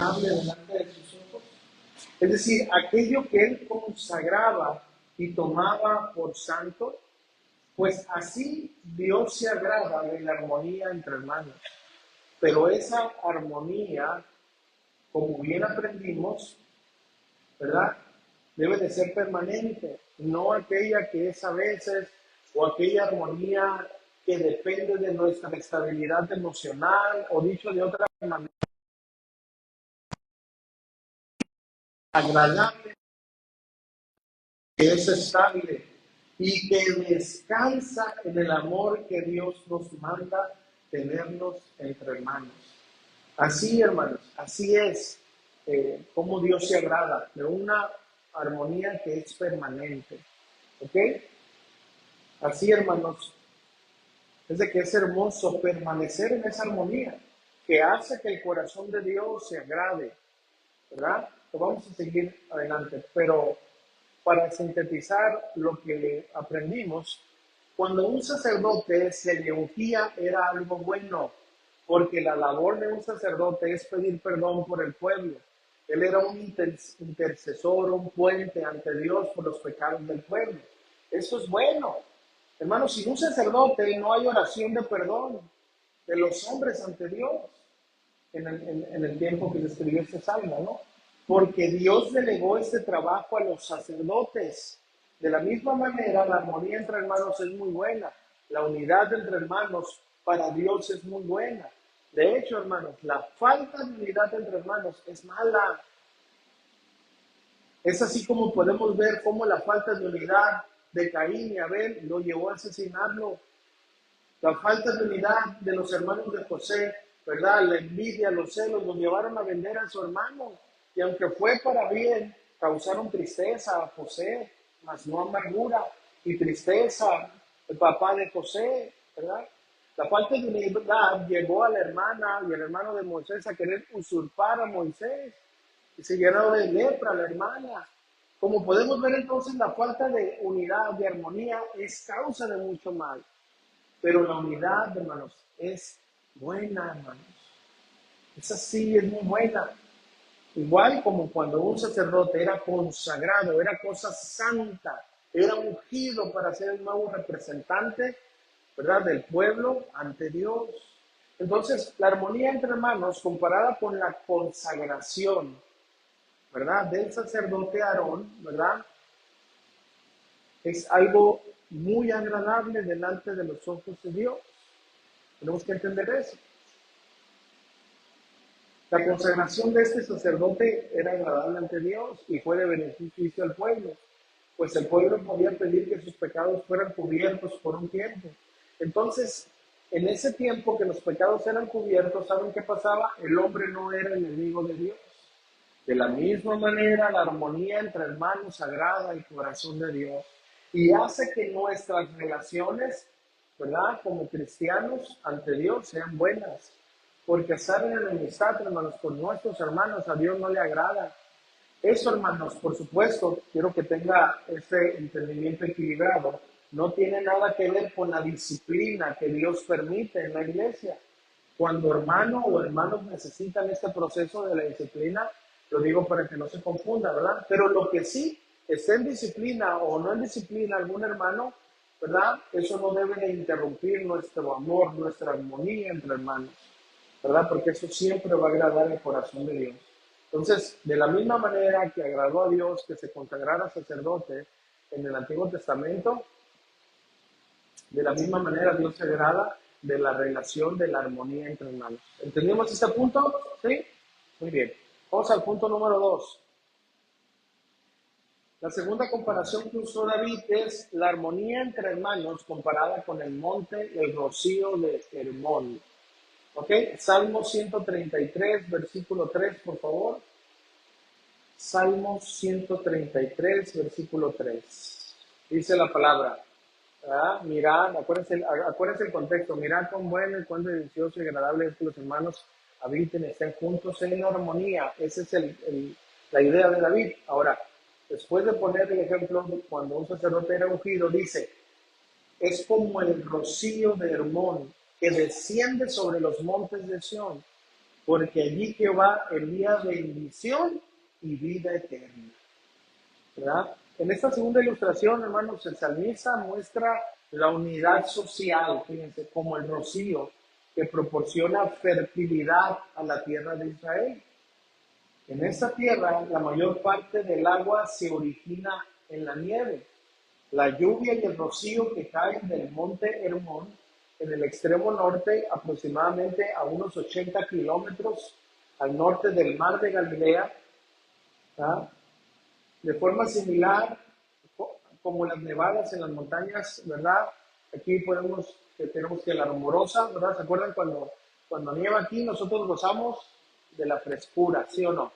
agradable delante de sus ojos. Es decir, aquello que él consagraba y tomaba por santo, pues así Dios se agrada de la armonía entre hermanos. Pero esa armonía, como bien aprendimos, ¿verdad? Debe de ser permanente, no aquella que es a veces, o aquella armonía que depende de nuestra estabilidad emocional, o dicho de otra manera, agradable, que es estable y que descansa en el amor que Dios nos manda tenernos entre hermanos. Así, hermanos, así es como Dios se agrada, de una armonía que es permanente. ¿Ok? Así, hermanos, es de que es hermoso permanecer en esa armonía que hace que el corazón de Dios se agrade, ¿verdad? Pues vamos a seguir adelante, pero para sintetizar lo que aprendimos, cuando un sacerdote se le ungía era algo bueno, porque la labor de un sacerdote es pedir perdón por el pueblo. Él era un intercesor, un puente ante Dios por los pecados del pueblo. Eso es bueno. Hermanos, sin un sacerdote no hay oración de perdón de los hombres ante Dios en el tiempo que se escribió este salmo, ¿no? Porque Dios delegó este trabajo a los sacerdotes. De la misma manera, la armonía entre hermanos es muy buena. La unidad entre hermanos para Dios es muy buena. De hecho, hermanos, la falta de unidad entre hermanos es mala. Es así como podemos ver cómo la falta de unidad de Caín y Abel lo llevó a asesinarlo. La falta de unidad de los hermanos de José, ¿verdad? La envidia, los celos, los llevaron a vender a su hermano. Y aunque fue para bien, causaron tristeza a José, mas no amargura y tristeza el papá de José, ¿verdad? La falta de unidad llevó a la hermana y al hermano de Moisés a querer usurpar a Moisés. Y se llenó de lepra la hermana. Como podemos ver entonces, la falta de unidad, de armonía, es causa de mucho mal. Pero la unidad, hermanos, es buena, hermanos. Es así, es muy buena. Igual como cuando un sacerdote era consagrado, era cosa santa, era ungido para ser el nuevo representante, ¿verdad?, del pueblo ante Dios. Entonces, la armonía entre hermanos, comparada con la consagración, ¿verdad?, del sacerdote Aarón, ¿verdad?, es algo muy agradable delante de los ojos de Dios. Tenemos que entender eso. La consagración de este sacerdote era agradable ante Dios y fue de beneficio al pueblo, pues el pueblo podía pedir que sus pecados fueran cubiertos por un tiempo. Entonces, en ese tiempo que los pecados eran cubiertos, ¿saben qué pasaba? El hombre no era enemigo de Dios. De la misma manera, la armonía entre hermanos agrada el corazón de Dios y hace que nuestras relaciones, ¿verdad?, como cristianos ante Dios sean buenas. Porque estar en enemistad, hermanos, con nuestros hermanos, a Dios no le agrada. Eso, hermanos, por supuesto, quiero que tenga ese entendimiento equilibrado. No tiene nada que ver con la disciplina que Dios permite en la iglesia. Cuando hermano o hermanos necesitan este proceso de la disciplina, lo digo para que no se confunda, ¿verdad? Pero lo que sí esté en disciplina o no en disciplina algún hermano, ¿verdad? Eso no debe de interrumpir nuestro amor, nuestra armonía entre hermanos, ¿verdad? Porque eso siempre va a agradar el corazón de Dios. Entonces, de la misma manera que agradó a Dios que se consagrara sacerdote en el Antiguo Testamento, de la misma manera Dios se agrada de la relación, de la armonía entre hermanos. ¿Entendimos este punto? ¿Sí? Muy bien. Vamos al punto número 2. La segunda comparación que usó David es la armonía entre hermanos comparada con el monte, el rocío de Hermón. ¿Ok? Salmo 133, versículo 3, por favor. Salmo 133, versículo 3. Dice la palabra. Mirad, acuérdense el contexto. Mirad cuán bueno y cuán delicioso y agradable es que los hermanos habiten, estén juntos en armonía. Esa es la idea de David. Ahora, después de poner el ejemplo, cuando un sacerdote era ungido, dice, es como el rocío de Hermón que desciende sobre los montes de Sión. porque allí Jehová envía bendición y vida eterna. ¿Verdad? En esta segunda ilustración, hermanos, el salmista muestra la unidad social, fíjense, como el rocío que proporciona fertilidad a la tierra de Israel. En esta tierra, la mayor parte del agua se origina en la nieve. La lluvia y el rocío que caen del monte Hermón, en el extremo norte, aproximadamente a unos 80 kilómetros al norte del mar de Galilea, ¿verdad? De forma similar, como las nevadas en las montañas, ¿verdad? Aquí tenemos que la rumorosa, ¿verdad? ¿Se acuerdan cuando nieva aquí? Nosotros gozamos de la frescura, ¿sí o no?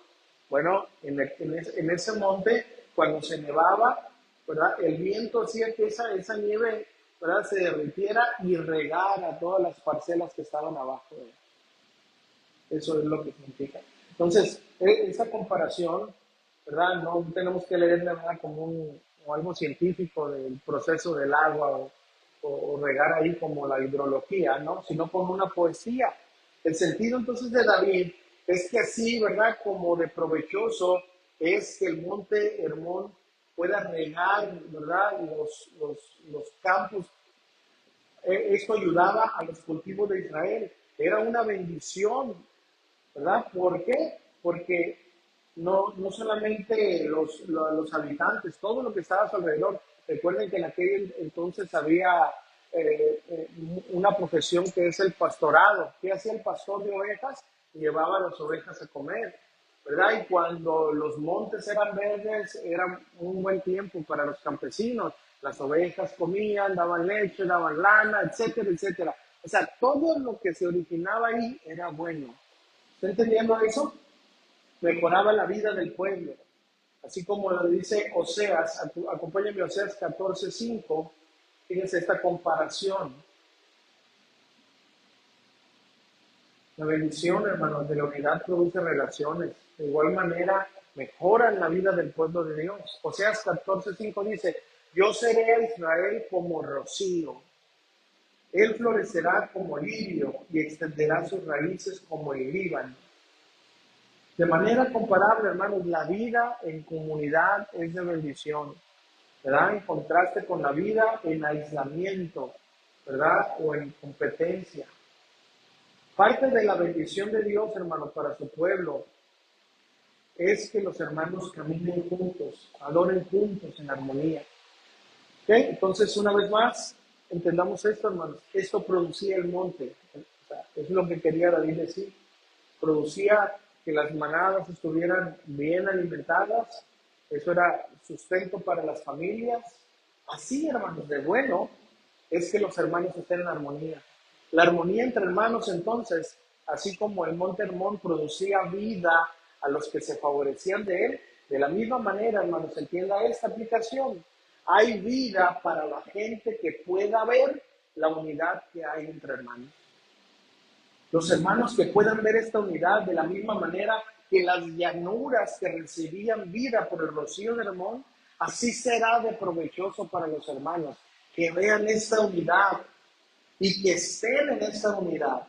Bueno, en ese monte, cuando se nevaba, ¿verdad? El viento hacía que esa nieve, ¿verdad? Se derritiera y regara todas las parcelas que estaban abajo. Eso es lo que significa. Entonces, esa comparación, ¿verdad? No tenemos que leerla, ¿verdad? Como algo científico del proceso del agua o regar ahí como la hidrología, ¿no? Sino como una poesía. El sentido entonces de David es que así, ¿verdad? Como de provechoso es que el monte Hermón pueda regar, ¿verdad? Los campos. Esto ayudaba a los cultivos de Israel. Era una bendición, ¿verdad? ¿Por qué? Porque no solamente los habitantes, todo lo que estaba a su alrededor. Recuerden que en aquel entonces había una profesión que es el pastorado. ¿Qué hacía el pastor de ovejas? Llevaba a las ovejas a comer, ¿verdad? Y cuando los montes eran verdes, era un buen tiempo para los campesinos. Las ovejas comían, daban leche, daban lana, etcétera, etcétera. O sea, todo lo que se originaba ahí era bueno. ¿Está entendiendo eso? Mejoraba la vida del pueblo. Así como lo dice Oseas, acompáñame a Oseas 14:5. Fíjense esta comparación. La bendición, hermanos, de la unidad produce relaciones. De igual manera, mejoran la vida del pueblo de Dios. Oseas 14:5 dice, yo seré a Israel como rocío. Él florecerá como lirio y extenderá sus raíces como el Líbano. De manera comparable, hermanos, la vida en comunidad es de bendición, ¿verdad? En contraste con la vida en aislamiento, ¿verdad? O en competencia. Parte de la bendición de Dios, hermanos, para su pueblo es que los hermanos caminen juntos, adoren juntos en armonía. ¿Ok? Entonces, una vez más, entendamos esto, hermanos. Esto producía el monte. O sea, es lo que quería David decir. Producía que las manadas estuvieran bien alimentadas, eso era sustento para las familias. Así, hermanos, de bueno es que los hermanos estén en armonía. La armonía entre hermanos, entonces, así como el monte Hermón producía vida a los que se favorecían de él, de la misma manera, hermanos, entienda esta aplicación. Hay vida para la gente que pueda ver la unidad que hay entre hermanos. Los hermanos que puedan ver esta unidad de la misma manera que las llanuras que recibían vida por el rocío de Hermón, así será de provechoso para los hermanos, que vean esta unidad y que estén en esta unidad.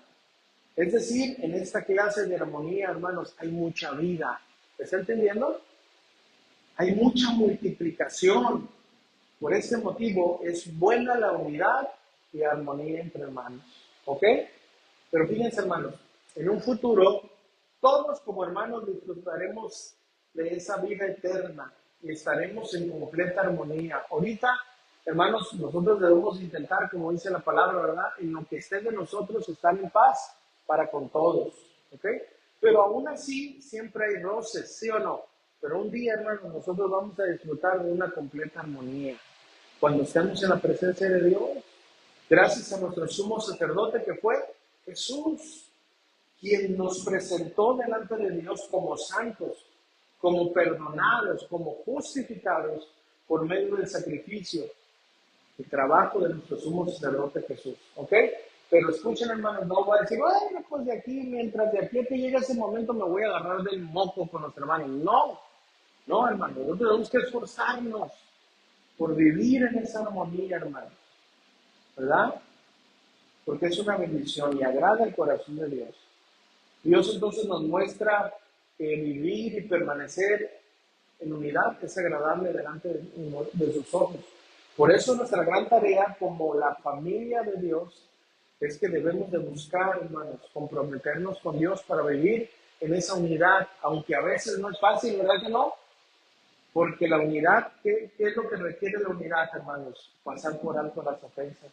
Es decir, en esta clase de armonía, hermanos, hay mucha vida. ¿Está entendiendo? Hay mucha multiplicación. Por este motivo es buena la unidad y armonía entre hermanos. ¿Ok? Pero fíjense, hermanos, en un futuro, todos como hermanos disfrutaremos de esa vida eterna y estaremos en completa armonía. Ahorita, hermanos, nosotros debemos intentar, como dice la palabra, ¿verdad? En lo que esté de nosotros, estar en paz para con todos, ¿ok? Pero aún así, siempre hay roces, ¿sí o no? Pero un día, hermanos, nosotros vamos a disfrutar de una completa armonía. Cuando estemos en la presencia de Dios, gracias a nuestro sumo sacerdote que fue Jesús, quien nos presentó delante de Dios como santos, como perdonados, como justificados por medio del sacrificio y trabajo de nuestro sumo sacerdote Jesús. ¿Ok? Pero escuchen, hermanos, no voy a decir, bueno, pues de aquí, mientras de aquí a que llegue ese momento me voy a agarrar del moco con los hermanos. No, no, hermanos, nosotros tenemos que esforzarnos por vivir en esa armonía, hermanos, ¿verdad? Porque es una bendición y agrada el corazón de Dios. Dios entonces nos muestra que vivir y permanecer en unidad es agradable delante de sus ojos. Por eso nuestra gran tarea como la familia de Dios es que debemos de buscar, hermanos, comprometernos con Dios para vivir en esa unidad, aunque a veces no es fácil, ¿verdad que no? Porque la unidad, ¿qué es lo que requiere la unidad, hermanos? Pasar por alto las ofensas,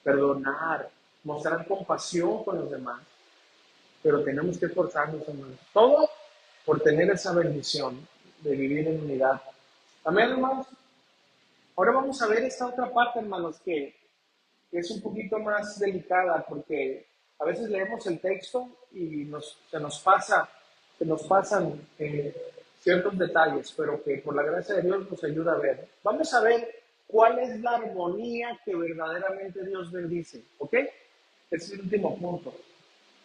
perdonar, mostrar compasión con los demás. Pero tenemos que esforzarnos, hermanos. Todo por tener esa bendición de vivir en unidad. Amén, hermanos. Ahora vamos a ver esta otra parte, hermanos, que es un poquito más delicada, porque a veces leemos el texto y se nos pasan ciertos detalles, pero que por la gracia de Dios nos ayuda a ver. Vamos a ver cuál es la armonía que verdaderamente Dios bendice, ¿ok? Ese es el último punto,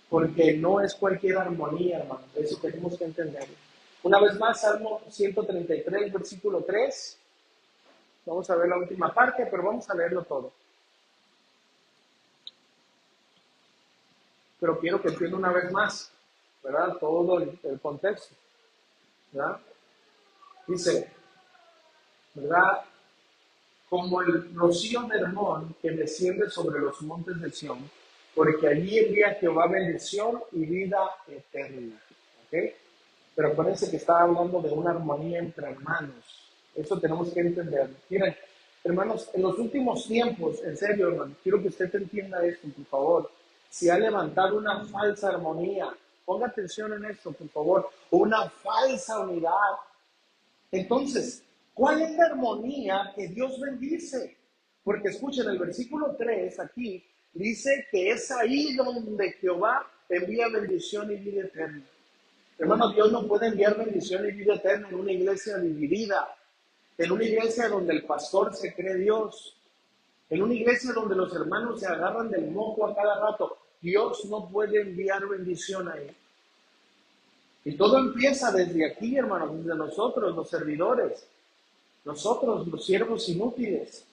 porque no es cualquier armonía, hermano, eso tenemos que entenderlo. Una vez más, Salmo 133, versículo 3. Vamos a ver la última parte, pero vamos a leerlo todo. Pero quiero que entienda una vez más, ¿verdad? Todo el contexto, ¿verdad? Dice, ¿verdad? Como el rocío de Hermón que desciende sobre los montes de Sión, porque allí envía Jehová bendición y vida eterna, ¿ok? Pero acuérdense que está hablando de una armonía entre hermanos. Eso tenemos que entender. Miren, hermanos, en los últimos tiempos, en serio, hermano, quiero que usted entienda esto, por favor. Se ha levantado una falsa armonía. Ponga atención en esto, por favor. Una falsa unidad. Entonces, ¿cuál es la armonía que Dios bendice? Porque escuchen, el versículo 3 aquí dice que es ahí donde Jehová envía bendición y vida eterna. Hermano, Dios no puede enviar bendición y vida eterna en una iglesia dividida, en una iglesia donde el pastor se cree Dios, en una iglesia donde los hermanos se agarran del moco a cada rato. Dios no puede enviar bendición ahí. Y todo empieza desde aquí, hermanos, desde nosotros, los servidores, nosotros, los siervos inútiles.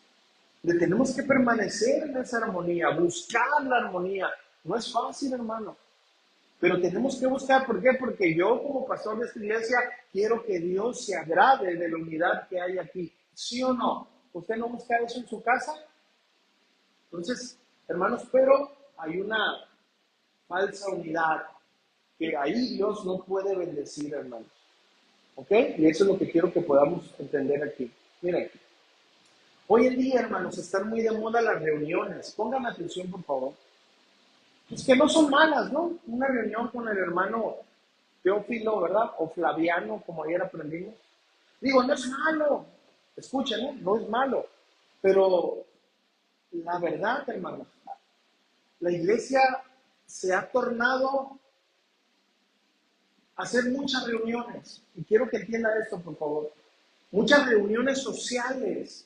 Tenemos que permanecer en esa armonía, buscar la armonía. No es fácil, hermano. Pero tenemos que buscar, ¿por qué? Porque yo como pastor de esta iglesia quiero que Dios se agrade de la unidad que hay aquí. ¿Sí o no? ¿Usted no busca eso en su casa? Entonces, hermanos, pero hay una falsa unidad que ahí Dios no puede bendecir, hermanos. ¿Ok? Y eso es lo que quiero que podamos entender aquí. Miren, hoy en día, hermanos, están muy de moda las reuniones. Pongan atención, por favor. Pues que no son malas, ¿no? Una reunión con el hermano Teófilo, ¿verdad? O Flaviano, como ayer aprendimos. Digo, no es malo. Escuchen, ¿eh? No es malo. Pero la verdad, hermanos, la iglesia se ha tornado a hacer muchas reuniones. Y quiero que entienda esto, por favor. Muchas reuniones sociales,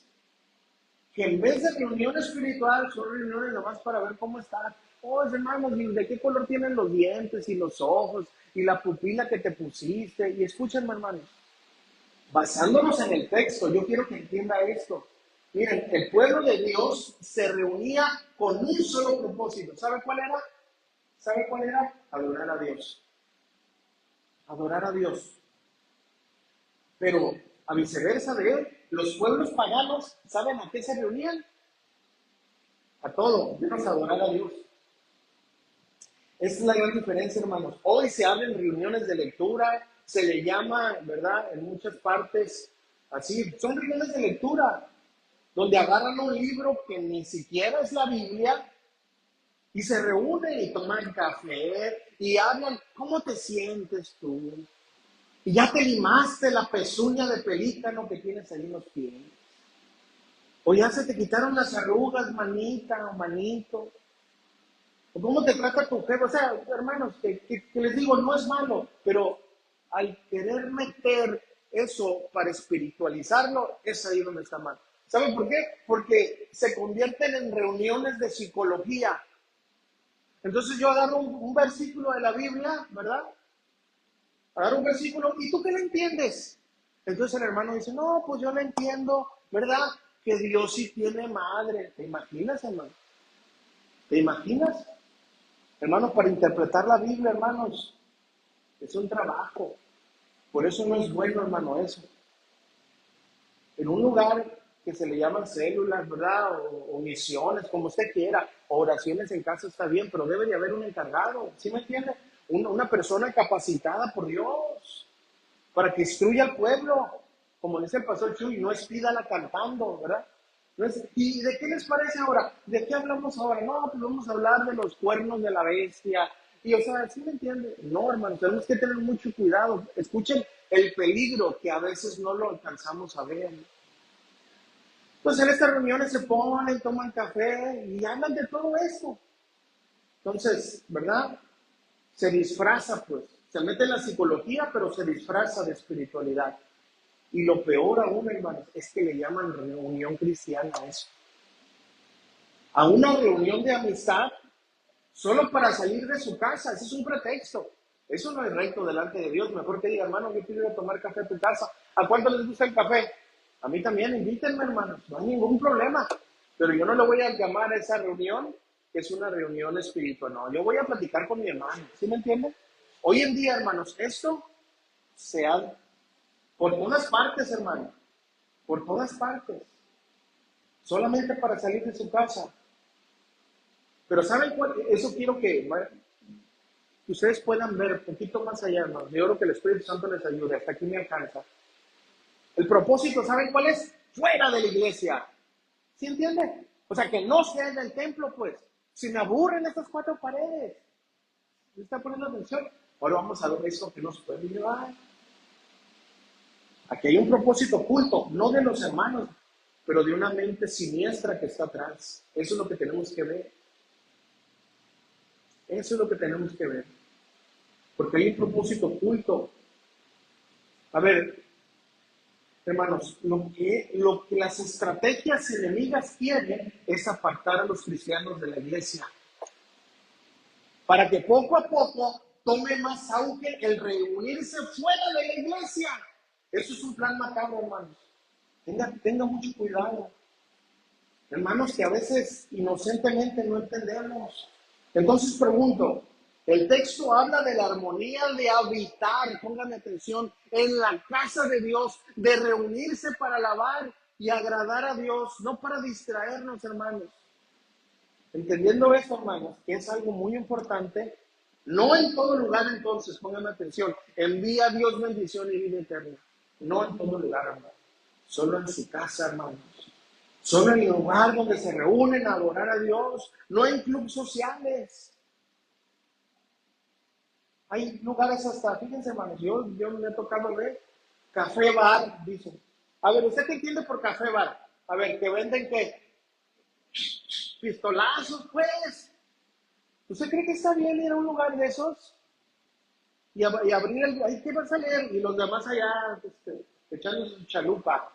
que en vez de reunión espiritual, son reuniones nomás para ver cómo están. Oh, hermanos, ¿de qué color tienen los dientes y los ojos y la pupila que te pusiste? Y escúchenme, hermanos, basándonos en el texto, yo quiero que entienda esto. Miren, el pueblo de Dios se reunía con un solo propósito. ¿Sabe cuál era? ¿Sabe cuál era? Adorar a Dios. Adorar a Dios. Pero a viceversa de él, los pueblos paganos, ¿saben a qué se reunían? A todo, menos a adorar a Dios. Esa es la gran diferencia, hermanos. Hoy se abren reuniones de lectura, se le llama, ¿verdad? En muchas partes, así, son reuniones de lectura, donde agarran un libro que ni siquiera es la Biblia y se reúnen y toman café y hablan, ¿cómo te sientes tú? Y ya te limaste la pezuña de pelícano que tienes ahí en los pies. O ya se te quitaron las arrugas, manita o manito. O cómo te trata tu jefe. O sea, hermanos, que les digo, no es malo, pero al querer meter eso para espiritualizarlo, es ahí donde está mal. ¿Saben por qué? Porque se convierten en reuniones de psicología. Entonces yo agarro un versículo de la Biblia, ¿verdad? Agarro un versículo, ¿y tú qué le entiendes? Entonces el hermano dice, no, pues yo le entiendo, ¿verdad? Que Dios sí tiene madre. ¿Te imaginas, hermano? ¿Te imaginas? Hermanos, para interpretar la Biblia, hermanos, es un trabajo. Por eso no es bueno, hermano, eso. En un lugar que se le llaman células, ¿verdad? O misiones, como usted quiera, o oraciones en casa está bien, pero debe de haber un encargado, ¿sí me entiende? Una persona capacitada por Dios para que instruya al pueblo, como dice el pastor Chuy, no es pídala cantando, ¿verdad? No es, ¿y de qué les parece ahora? ¿De qué hablamos ahora? No, pues vamos a hablar de los cuernos de la bestia. Y o sea, ¿sí me entiende? No, hermano, tenemos que tener mucho cuidado. Escuchen el peligro que a veces no lo alcanzamos a ver. Pues en estas reuniones se ponen, toman café y hablan de todo esto. Entonces, ¿verdad? Se disfraza, pues. Se mete en la psicología, pero se disfraza de espiritualidad. Y lo peor aún, hermanos, es que le llaman reunión cristiana a eso. A una reunión de amistad solo para salir de su casa. Ese es un pretexto. Eso no es recto delante de Dios. Mejor que diga, hermano, yo quiero ir a tomar café a tu casa. ¿A cuánto les gusta el café? A mí también, invítenme, hermanos. No hay ningún problema. Pero yo no le voy a llamar a esa reunión que es una reunión espiritual. No, yo voy a platicar con mi hermano. ¿Sí me entienden? Hoy en día, hermanos, esto se ha... Por todas partes, hermano. Por todas partes. Solamente para salir de su casa. Pero ¿saben cuál? Eso quiero que ustedes puedan ver un poquito más allá, hermanos. Yo creo que el Espíritu Santo les ayude. Hasta aquí me alcanza. El propósito, ¿saben cuál es? Fuera de la iglesia. ¿Sí entiende? O sea, que no sea en el templo, pues. Si me aburren estas cuatro paredes. ¿Me está poniendo atención? Ahora vamos a ver eso que nos puede llevar. Aquí hay un propósito oculto, no de los hermanos, pero de una mente siniestra que está atrás. Eso es lo que tenemos que ver. Eso es lo que tenemos que ver. Porque hay un propósito oculto. A ver, hermanos, lo que las estrategias enemigas quieren es apartar a los cristianos de la iglesia. Para que poco a poco tome más auge el reunirse fuera de la iglesia. Eso es un plan macabro, hermanos. Tenga mucho cuidado. Hermanos, que a veces inocentemente no entendemos. Entonces pregunto, el texto habla de la armonía de habitar, pónganme atención, en la casa de Dios, de reunirse para alabar y agradar a Dios, no para distraernos, hermanos. Entendiendo esto, hermanos, que es algo muy importante, no en todo lugar entonces, pónganme atención, envía a Dios bendición y vida eterna. No en todo lugar, hermanos. Solo en su casa, hermanos. Solo en el lugar donde se reúnen a adorar a Dios, no en clubes sociales. Hay lugares hasta, fíjense, hermanos, yo me he tocado ver café bar, dicen. A ver, ¿usted qué entiende por café bar? A ver, que venden qué, pistolazos, pues. ¿Usted cree que está bien ir a un lugar de esos? Y abrir el, ahí qué vas a leer, y los demás allá echando su chalupa.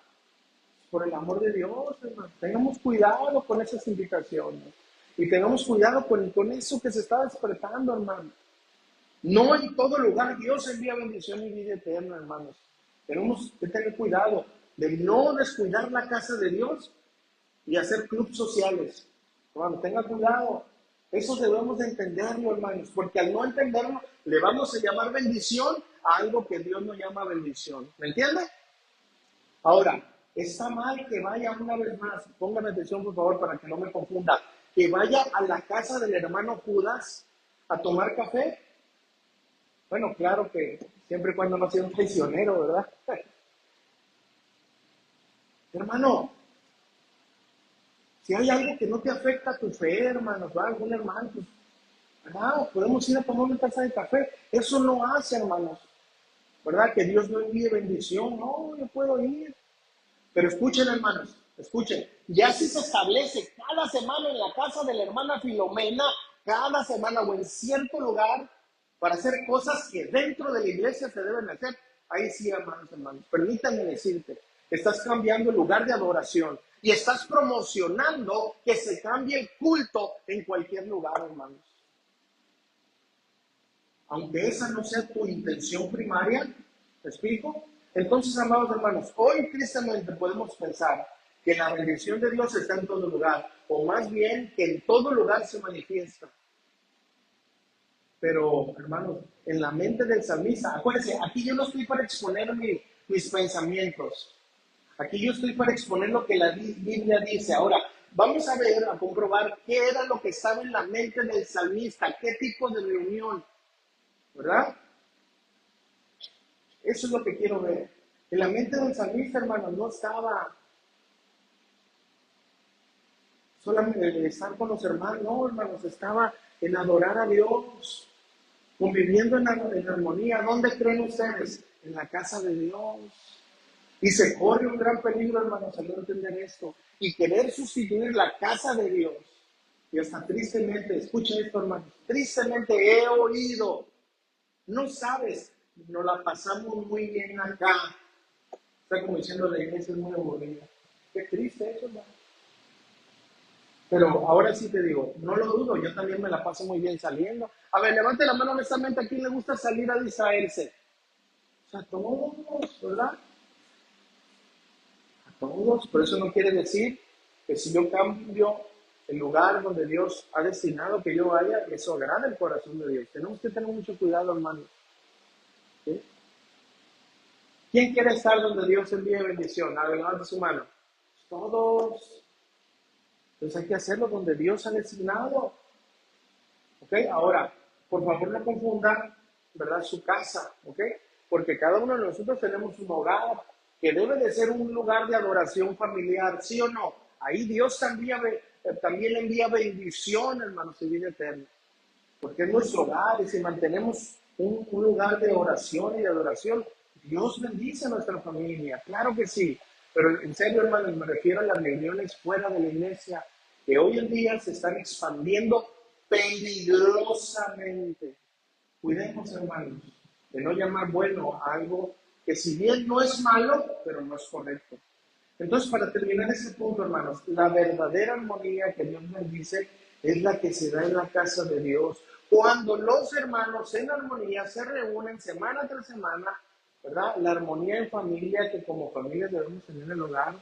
Por el amor de Dios, hermano, tengamos cuidado con esas invitaciones. Y tengamos cuidado con eso que se está despertando, hermano. No en todo lugar Dios envía bendición y vida eterna, hermanos. Tenemos que tener cuidado de no descuidar la casa de Dios y hacer clubes sociales. Hermano, tenga cuidado. Eso debemos de entenderlo, hermanos, porque al no entenderlo, le vamos a llamar bendición a algo que Dios no llama bendición. ¿Me entiende? Ahora, está mal que vaya una vez más, póngame atención por favor para que no me confunda, que vaya a la casa del hermano Judas a tomar café. Bueno, claro que siempre y cuando no sea un traicionero, ¿verdad? Hermano, si hay algo que no te afecta a tu fe, hermanos, ¿va? Algún hermano, pues, ¿verdad? Podemos ir a tomar una taza de café. Eso no hace, hermanos, ¿verdad? Que Dios no envíe bendición. No, yo puedo ir. Pero escuchen, hermanos, escuchen. Ya si se establece cada semana en la casa de la hermana Filomena, cada semana o en cierto lugar, para hacer cosas que dentro de la iglesia se deben hacer. Ahí sí, hermanos, permítanme decirte, estás cambiando el lugar de adoración y estás promocionando que se cambie el culto en cualquier lugar, hermanos. Aunque esa no sea tu intención primaria, ¿te explico? Entonces, amados hermanos, hoy tristemente podemos pensar que la bendición de Dios está en todo lugar, o más bien que en todo lugar se manifiesta. Pero, hermanos, en la mente del salmista, acuérdense, aquí yo no estoy para exponer mis pensamientos. Aquí yo estoy para exponer lo que la Biblia dice. Ahora, vamos a ver, a comprobar qué era lo que estaba en la mente del salmista, qué tipo de reunión, ¿verdad? Eso es lo que quiero ver. En la mente del salmista, hermanos, no estaba solamente en estar con los hermanos, no, hermanos, estaba en adorar a Dios, conviviendo en armonía. ¿Dónde creen ustedes? En la casa de Dios. Y se corre un gran peligro, hermanos, al no entender esto y querer sustituir la casa de Dios. Y hasta tristemente, escucha esto, hermanos, tristemente he oído, no sabes, nos la pasamos muy bien acá. Está como diciendo la iglesia es muy aburrida. Qué triste eso, hermano. Pero ahora sí te digo, no lo dudo, yo también me la paso muy bien saliendo. A ver, levante la mano honestamente, ¿a quién le gusta salir a distraerse? O sea, todos, ¿verdad? A todos, pero eso no quiere decir que si yo cambio el lugar donde Dios ha destinado que yo vaya, eso agrada el corazón de Dios. Tenemos que tener mucho cuidado, hermano. ¿Sí? ¿Quién quiere estar donde Dios envíe bendición? A ver, levante su mano. Todos. Entonces hay que hacerlo donde Dios ha designado. ¿Ok? Ahora, por favor no confundan, ¿verdad? Su casa, ¿ok? Porque cada uno de nosotros tenemos un hogar que debe de ser un lugar de adoración familiar, ¿sí o no? Ahí Dios también envía bendición, hermanos, y vida eterna. Porque es nuestro hogar y si mantenemos un lugar de oración y de adoración, Dios bendice a nuestra familia, claro que sí. Pero en serio, hermanos, me refiero a las reuniones fuera de la iglesia, que hoy en día se están expandiendo peligrosamente. Cuidemos, hermanos, de no llamar bueno a algo que si bien no es malo, pero no es correcto. Entonces, para terminar este punto, hermanos, la verdadera armonía que Dios bendice es la que se da en la casa de Dios. Cuando los hermanos en armonía se reúnen semana tras semana, ¿verdad? La armonía en familia, que como familia debemos tener en el hogar,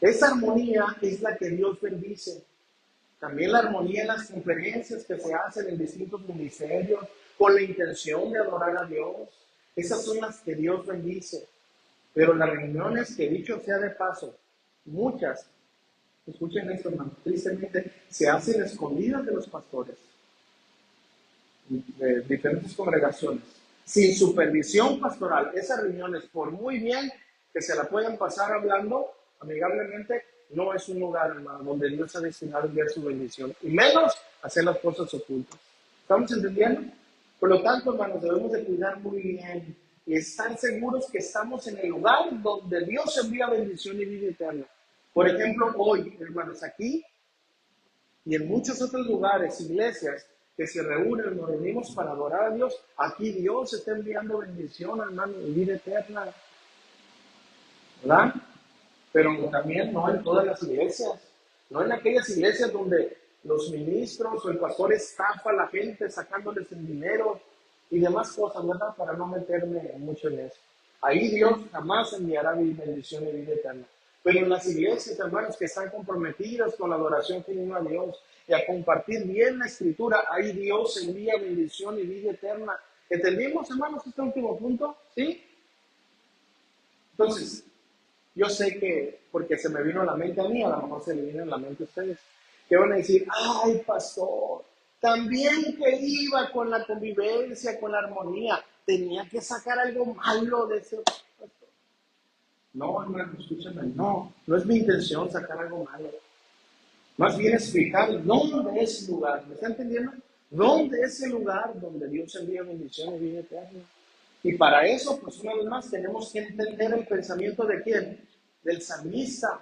esa armonía es la que Dios bendice. También la armonía en las conferencias que se hacen en distintos ministerios con la intención de adorar a Dios. Esas son las que Dios bendice. Pero las reuniones que, dicho sea de paso, muchas, escuchen esto, hermano, tristemente se hacen escondidas de los pastores de diferentes congregaciones, sin supervisión pastoral. Esas reuniones, por muy bien que se la puedan pasar hablando amigablemente, no es un lugar, hermano, donde Dios ha destinado a enviar su bendición, y menos hacer las cosas ocultas. ¿Estamos entendiendo? Por lo tanto, hermanos, debemos de cuidar muy bien y estar seguros que estamos en el lugar donde Dios envía bendición y vida eterna. Por ejemplo, hoy, hermanos, aquí y en muchos otros lugares, iglesias que se reúnen, nos reunimos para adorar a Dios, aquí Dios está enviando bendición, hermano, y vida eterna, ¿verdad? Pero también no en todas las iglesias, no en aquellas iglesias donde los ministros o el pastor estafa a la gente sacándoles el dinero y demás cosas, ¿verdad? Para no meterme mucho en eso. Ahí Dios jamás enviará bendición y vida eterna. Pero en las iglesias, hermanos, que están comprometidas con la adoración genuina a Dios y a compartir bien la escritura, ahí Dios envía bendición y vida eterna. ¿Entendimos, hermanos, este último punto? ¿Sí? Entonces, yo sé que, porque se me vino a la mente a mí, a lo mejor se le vino a la mente a ustedes, que van a decir, ay, pastor, también que iba con la convivencia, con la armonía, tenía que sacar algo malo de ese pastor. No, hermano, escúchame, no es mi intención sacar algo malo. Más bien es fijar dónde es el lugar, ¿me está entendiendo? ¿Dónde es el lugar donde Dios envía bendición y vida eterna? Y para eso, pues una vez más, tenemos que entender el pensamiento de quién, del salmista.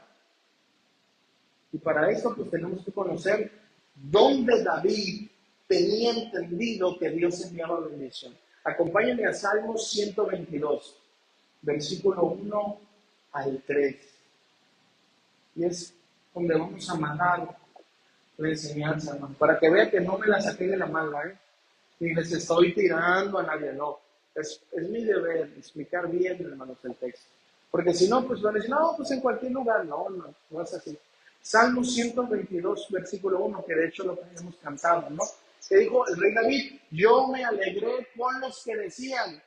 Y para eso, pues tenemos que conocer dónde David tenía entendido que Dios enviaba bendición. Acompáñenme a Salmos 122, versículo 1 al 3. Y es donde vamos a mandar la enseñanza, hermano, para que vean que no me la saqué de la manga, ni les estoy tirando a nadie, no. Es mi deber explicar bien, hermanos, el texto. Porque si no, pues van a decir, no, pues en cualquier lugar. No es así. Salmo 122, versículo 1, que de hecho lo tenemos cantado, ¿no? Que dijo el rey David, yo me alegré con los que decían,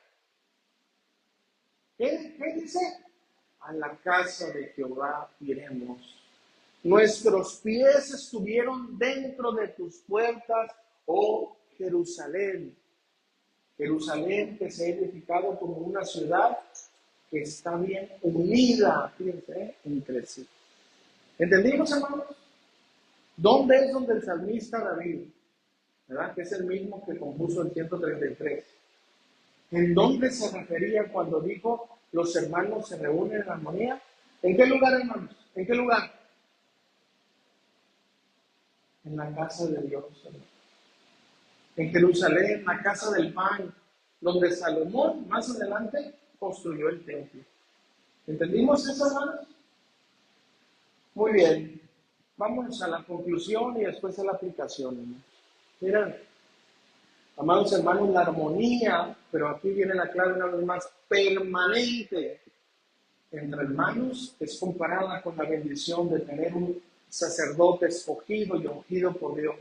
¿qué dice? A la casa de Jehová iremos. Nuestros pies estuvieron dentro de tus puertas, oh Jerusalén. Jerusalén que se ha edificado como una ciudad que está bien unida, fíjense, entre sí. ¿Entendimos, hermanos? ¿Dónde es donde el salmista David, verdad? Que es el mismo que compuso el 133. ¿En dónde se refería cuando dijo los hermanos se reúnen en armonía? ¿En qué lugar, hermanos? ¿En qué lugar? En la casa de Dios, hermanos. En Jerusalén, la casa del pan, donde Salomón más adelante construyó el templo. ¿Entendimos eso, hermanos? Muy bien. Vamos a la conclusión y después a la aplicación, hermanos. Miren, amados hermanos, la armonía, pero aquí viene la clave una vez más, permanente entre hermanos es comparada con la bendición de tener un sacerdote escogido y ungido por Dios.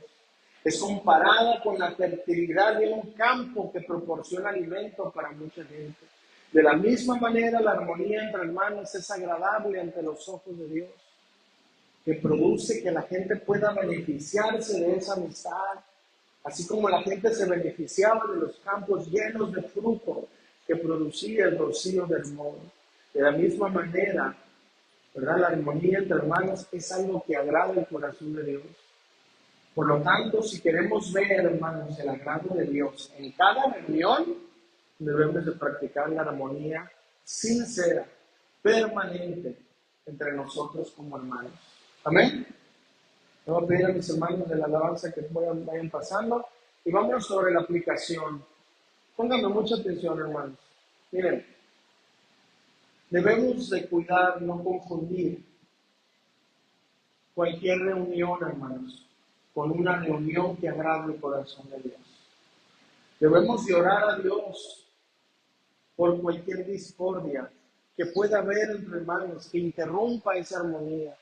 Es comparada con la fertilidad de un campo que proporciona alimento para mucha gente. De la misma manera, la armonía entre hermanos es agradable ante los ojos de Dios, que produce que la gente pueda beneficiarse de esa amistad, así como la gente se beneficiaba de los campos llenos de fruto que producía el rocío del Hermón. De la misma manera, ¿verdad? La armonía entre hermanos es algo que agrada el corazón de Dios. Por lo tanto, si queremos ver, hermanos, el agrado de Dios en cada reunión, debemos de practicar la armonía sincera, permanente, entre nosotros como hermanos. Amén. Voy a pedir a mis hermanos de la alabanza que vayan pasando y vamos sobre la aplicación. Pónganme mucha atención, hermanos. Miren, debemos de cuidar, no confundir cualquier reunión, hermanos, con una reunión que agrade el corazón de Dios. Debemos de orar a Dios por cualquier discordia que pueda haber entre hermanos, que interrumpa esa armonía,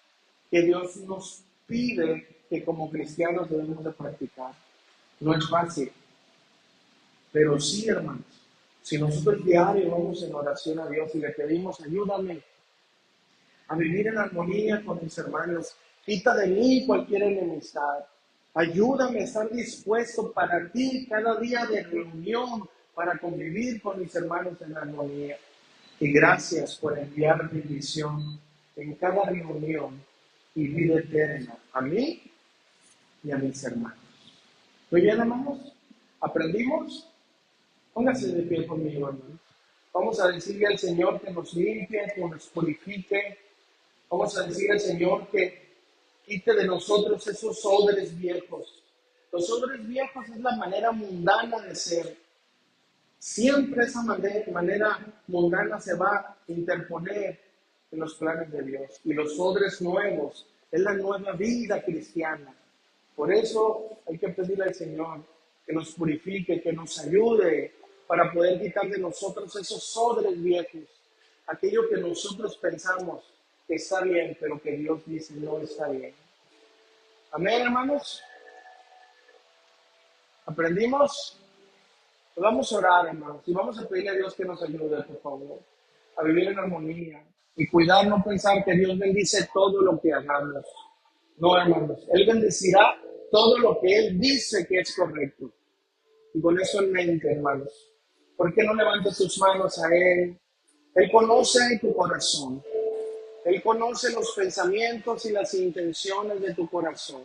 que Dios nos pide que como cristianos debemos de practicar. No es fácil, pero sí, hermanos, si nosotros diario vamos en oración a Dios y le pedimos, ayúdame a vivir en armonía con mis hermanos, quita de mí cualquier enemistad, ayúdame a estar dispuesto para ti cada día de reunión, para convivir con mis hermanos en armonía. Y gracias por enviar bendición en cada reunión y vida eterna a mí y a mis hermanos. Muy bien, hermanos, ¿aprendimos? Póngase de pie conmigo, hermanos. Vamos a decirle al Señor que nos limpie, que nos purifique. Vamos a decirle al Señor que quite de nosotros esos odres viejos. Los odres viejos es la manera mundana de ser. Siempre esa manera mundana se va a interponer en los planes de Dios. Y los odres nuevos es la nueva vida cristiana. Por eso hay que pedirle al Señor que nos purifique, que nos ayude para poder quitar de nosotros esos odres viejos. Aquello que nosotros pensamos que está bien, pero que Dios dice no está bien. Amén, hermanos. ¿Aprendimos? Pues vamos a orar, hermanos, y vamos a pedirle a Dios que nos ayude, por favor, a vivir en armonía y cuidar, no pensar que Dios bendice todo lo que hagamos. No, hermanos, Él bendecirá todo lo que Él dice que es correcto. Y con eso en mente, hermanos, ¿por qué no levantas tus manos a Él? Él conoce tu corazón. Él conoce los pensamientos y las intenciones de tu corazón.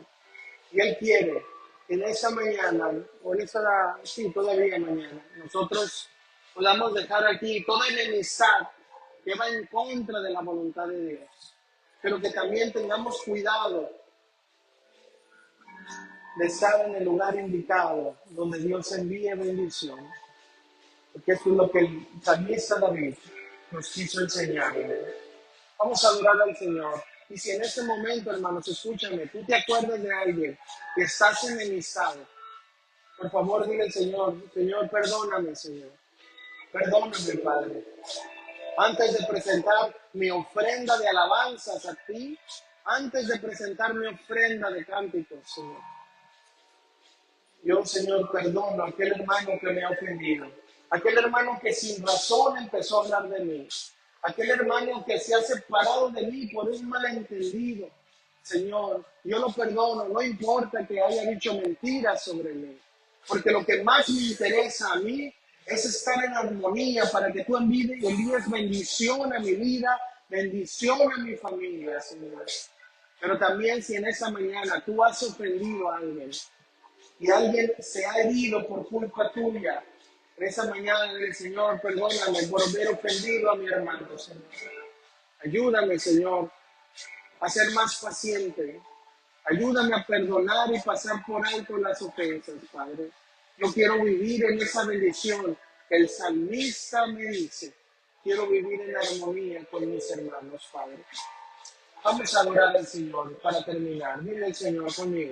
Y Él quiere en esa mañana, o en esta, sí, todavía mañana, nosotros podamos dejar aquí toda enemistad que va en contra de la voluntad de Dios. Pero que también tengamos cuidado de estar en el lugar indicado, donde Dios envíe bendición. Porque esto es lo que el salmista David nos quiso enseñar. Vamos a adorar al Señor. Y si en este momento, hermanos, escúchame, tú te acuerdas de alguien que estás enemistado, por favor dile al Señor, Señor, perdóname, Señor. Perdóname, Padre. Antes de presentar mi ofrenda de alabanzas a ti, antes de presentar mi ofrenda de cánticos, Señor, Yo, Señor, perdono a aquel hermano que me ha ofendido, aquel hermano que sin razón empezó a hablar de mí, aquel hermano que se ha separado de mí por un malentendido. Señor, yo lo perdono, no importa que haya dicho mentiras sobre mí, porque lo que más me interesa a mí es estar en armonía para que tú envíes bendición a mi vida, bendición a mi familia, Señor. Pero también si en esa mañana tú has ofendido a alguien y alguien se ha herido por culpa tuya, en esa mañana dile, Señor, perdóname por haber ofendido a mi hermano, Señor. Ayúdame, Señor, a ser más paciente. Ayúdame a perdonar y pasar por alto las ofensas, Padre. Yo quiero vivir en esa bendición que el salmista me dice. Quiero vivir en armonía con mis hermanos, Padre. Vamos a adorar al Señor para terminar. Dile al Señor conmigo.